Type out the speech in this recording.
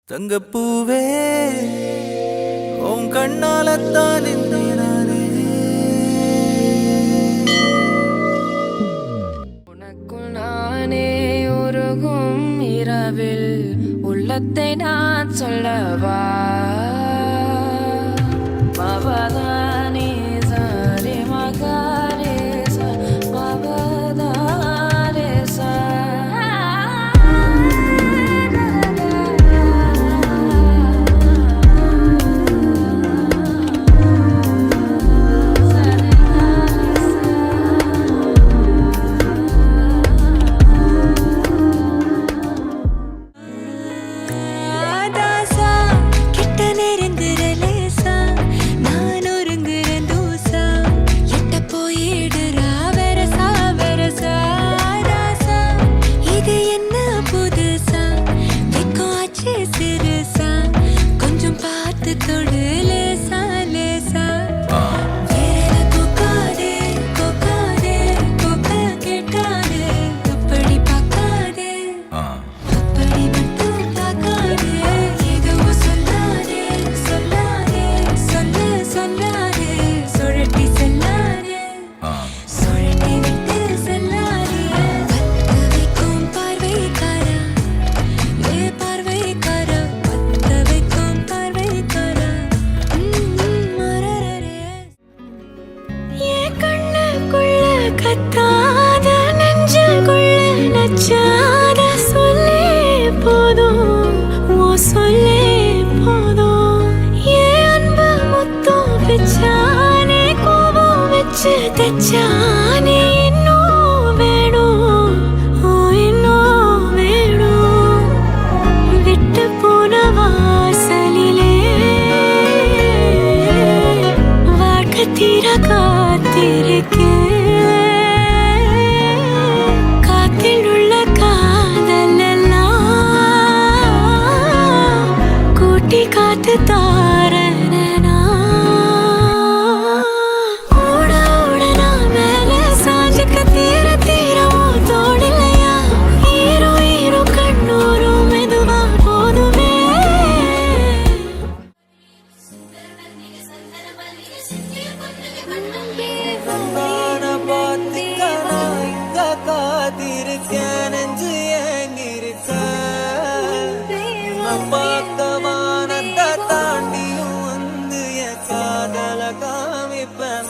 தங்கப்பூவே உன் கண்ணாலத்தான் நானே உனக்குள் நானே உருகும் இரவில் உள்ளத்தை நான் சொல்லவா மவதானி சரி மகாரே மவதாரே சா கத்தாத நெஞ்சுக்குள்ள நச்சாத சொல்லே போதும் ஓ சொல்லே போதும் ஏன் அன்பு முத்தம் வச்சானே கோபம் வச்சு தச்சானே இன்னும் வேணும் ஓ இன்னும் வேணும் விட்டு போன வாசலிலே வாழ்க்கை தீர காத்திருக்கேன் காத்து தாரனா ஓட ஓட நான் மேல சாஞ்சுக்க தீர தீரமோ தோடலையா ஈரோ ஈரோ கண்ணூரும் மெதுவா போதுமே காத்திருக்கேன் நெஞ்சு ஏங்கிருக்க பார்த்தவா தாண்டியும் வந்து என் காதல காமிப்பேன்